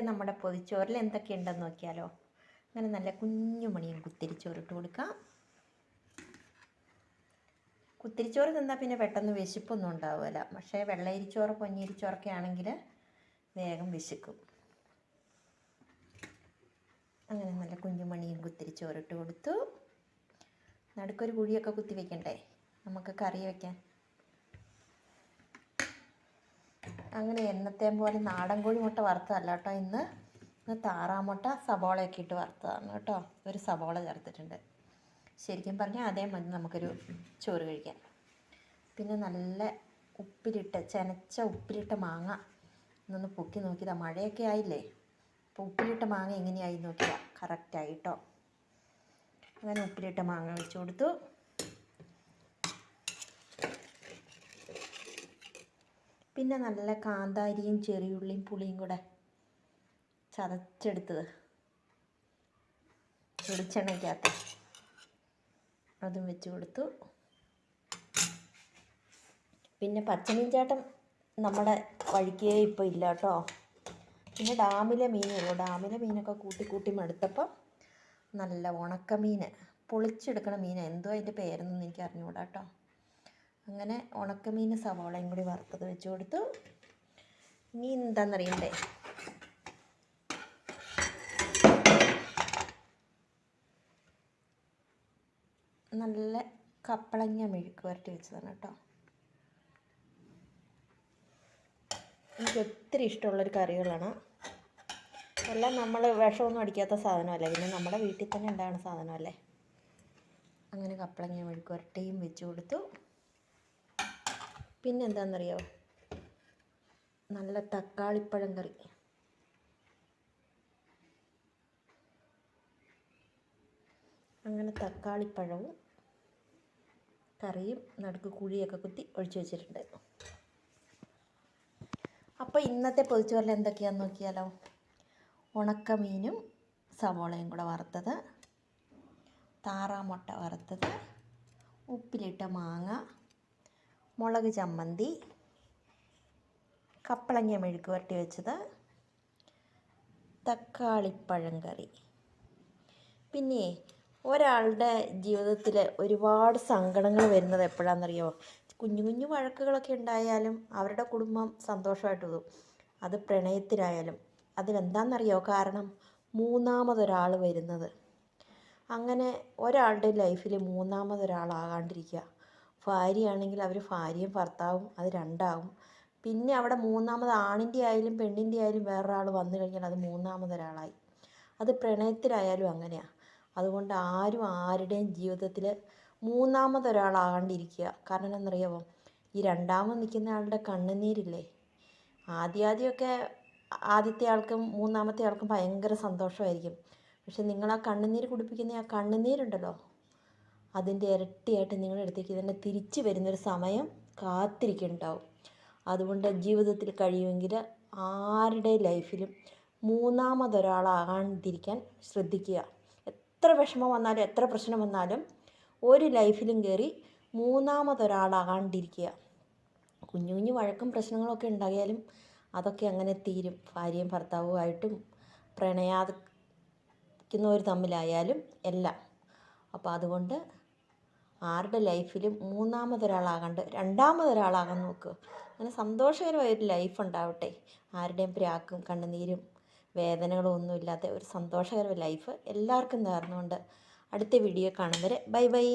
നമ്മുടെ പൊതിച്ചോറിൽ എന്തൊക്കെയുണ്ടെന്ന് നോക്കിയാലോ. അങ്ങനെ നല്ല കുഞ്ഞുമണിയും കുത്തിരിച്ചോറ് ഇട്ട് കൊടുക്കാം. കുത്തിരിച്ചോറ് തിന്നാൽ പിന്നെ പെട്ടെന്ന് വിശപ്പൊന്നും ഉണ്ടാവില്ല. പക്ഷേ വെള്ളരിച്ചോറ് പൊന്നിരിച്ചോറൊക്കെ ആണെങ്കിൽ വേഗം വിശക്കും. അങ്ങനെ നല്ല കുഞ്ഞുമണിയും കുത്തിരിച്ചോറ് ഇട്ട് കൊടുത്തു. നടുക്കൊരു കുഴിയൊക്കെ കുത്തി വെക്കണ്ടേ നമുക്ക് കറി വയ്ക്കാൻ. അങ്ങനെ എന്നത്തെയും പോലെ നാടൻ കോഴി മുട്ട വറുത്തതല്ല കേട്ടോ. ഇന്ന് താറാമുട്ട സബോളയൊക്കെ ഇട്ട് വറുത്തതാണ് കേട്ടോ. ഒരു സബോള ചേർത്തിട്ടുണ്ട്. ശരിക്കും പറഞ്ഞാൽ അതേ മതി നമുക്കൊരു ചോറ് കഴിക്കാൻ. പിന്നെ നല്ല ചെനച്ച ഉപ്പിലിട്ട മാങ്ങ ഇന്നൊന്ന് പൊക്കി നോക്കിയതാ. മഴയൊക്കെ ആയില്ലേ, അപ്പോൾ ഉപ്പിലിട്ട മാങ്ങ എങ്ങനെയായി നോക്കിയതാ. കറക്റ്റായി കേട്ടോ. അങ്ങനെ ഉപ്പിലിട്ട മാങ്ങ വെച്ച് കൊടുത്തു. പിന്നെ നല്ല കാന്താരിയും ചെറിയുള്ളിയും പുളിയും കൂടെ ചതച്ചെടുത്തത് വെളിച്ചെണ്ണയ്ക്കകത്ത് അതും വെച്ച് കൊടുത്തു. പിന്നെ പച്ചമീൻചാട്ടം നമ്മുടെ വഴിക്കേ ഇപ്പോൾ ഇല്ല കേട്ടോ. പിന്നെ ഡാമിലെ മീനുള്ളൂ. ഡാമിലെ മീനൊക്കെ കൂട്ടി മടുത്തപ്പോൾ നല്ല ഉണക്കമീൻ, പൊളിച്ചെടുക്കണ മീൻ, എന്തോ അതിൻ്റെ പേരൊന്നും എനിക്ക് അറിഞ്ഞുകൂടാ കേട്ടോ. അങ്ങനെ ഉണക്കമീൻ സവാളയും കൂടി വറുത്തത് വെച്ച് കൊടുത്തു. ഇനി എന്താണെന്നറിയണ്ടേ, നല്ല കപ്പളങ്ങ മെഴുക്ക് വരട്ടി വെച്ചതാണ് കേട്ടോ. എനിക്ക് ഒത്തിരി ഇഷ്ടമുള്ളൊരു കറികളാണ് എല്ലാം. നമ്മൾ വിഷമൊന്നും അടിക്കാത്ത സാധനമല്ല, പിന്നെ നമ്മുടെ വീട്ടിൽ തന്നെ ഉണ്ടാകുന്ന സാധനമല്ലേ. അങ്ങനെ കപ്പളങ്ങ മെഴുക്ക് വരട്ടിയും വെച്ച് കൊടുത്തു. പിന്നെ എന്താണെന്നറിയോ, നല്ല തക്കാളിപ്പഴം കറി. അങ്ങനെ തക്കാളിപ്പഴവും കറിയും നടുക്ക് കുഴിയൊക്കെ കുത്തി ഒഴിച്ച് വെച്ചിട്ടുണ്ട്. അപ്പോൾ ഇന്നത്തെ പൊതിച്ചോറിൽ എന്തൊക്കെയാണെന്ന് നോക്കിയാലോ. ഉണക്കമീനും സവോളയും കൂടെ വറുത്തത്, താറാമുട്ട വറുത്തത്, ഉപ്പിലിട്ട മാങ്ങ, മുളക് ചമ്മന്തി, കപ്പളങ്ങ മെഴുക്ക് വരട്ടി വെച്ചത്, തക്കാളിപ്പഴം കറി. പിന്നെ ഒരാളുടെ ജീവിതത്തിൽ ഒരുപാട് സങ്കടങ്ങൾ വരുന്നത് എപ്പോഴാണെന്നറിയോ, കുഞ്ഞു കുഞ്ഞു വഴക്കുകളൊക്കെ ഉണ്ടായാലും അവരുടെ കുടുംബം സന്തോഷമായിട്ട് പോകും. അത് പ്രണയത്തിലായാലും. അതിലെന്താണെന്നറിയോ കാരണം, മൂന്നാമതൊരാൾ വരുന്നത്. അങ്ങനെ ഒരാളുടെ ലൈഫിൽ മൂന്നാമതൊരാളാകാണ്ടിരിക്കുക. ഭാര്യയാണെങ്കിൽ അവർ ഭാര്യയും ഭർത്താവും അത് രണ്ടാവും. പിന്നെ അവിടെ മൂന്നാമത് ആണിൻ്റെ ആയാലും പെണ്ണിൻ്റെ ആയാലും വേറൊരാൾ വന്നു കഴിഞ്ഞാൽ അത് മൂന്നാമതൊരാളായി. അത് പ്രണയത്തിലായാലും അങ്ങനെയാണ്. അതുകൊണ്ട് ആരും ആരുടെയും ജീവിതത്തിൽ മൂന്നാമതൊരാളാകാണ്ടിരിക്കുക. കാരണം എന്നറിയാമോ, ഈ രണ്ടാമത് നിൽക്കുന്ന ആളുടെ കണ്ണുനീരില്ലേ, ആദ്യമൊക്കെ ആദ്യത്തെ ആൾക്കും മൂന്നാമത്തെ ആൾക്കും ഭയങ്കര സന്തോഷമായിരിക്കും. പക്ഷെ നിങ്ങൾ ആ കണ്ണുനീര് കുടിപ്പിക്കുന്ന ആ കണ്ണുനീരുണ്ടല്ലോ, അതിൻ്റെ ഇരട്ടിയായിട്ട് നിങ്ങളുടെ അടുത്തേക്ക് തന്നെ തിരിച്ചു വരുന്നൊരു സമയം കാത്തിരിക്കുന്നുണ്ടാവും. അതുകൊണ്ട് ജീവിതത്തിൽ കഴിയുമെങ്കിൽ ആരുടെ ലൈഫിലും മൂന്നാമതൊരാളാകാണ്ടിരിക്കാൻ ശ്രദ്ധിക്കുക. എത്ര വിഷമം വന്നാലും എത്ര പ്രശ്നം വന്നാലും ഒരു ലൈഫിലും കയറി മൂന്നാമതൊരാളാകാണ്ടിരിക്കുക. കുഞ്ഞു കുഞ്ഞു വഴക്കും പ്രശ്നങ്ങളൊക്കെ ഉണ്ടായാലും അതൊക്കെ അങ്ങനെ തീരും. ഭാര്യയും ഭർത്താവുമായിട്ടും പ്രണയിക്കുന്നവർ തമ്മിലായാലും എല്ലാം. അപ്പോൾ അതുകൊണ്ട് ആരുടെ ലൈഫിലും മൂന്നാമതൊരാളാകാണ്ട് രണ്ടാമതൊരാളാകാൻ നോക്കുക. അങ്ങനെ സന്തോഷകരമായൊരു ലൈഫ് ഉണ്ടാവട്ടെ. ആരുടെയും പ്രാക്കും കണ്ണുനീരും വേദനകളും ഒന്നുമില്ലാത്ത ഒരു സന്തോഷകരമായ ലൈഫ് എല്ലാവർക്കും നേർന്നുകൊണ്ട് അടുത്ത വീഡിയോ കാണും വരെ ബൈ ബൈ.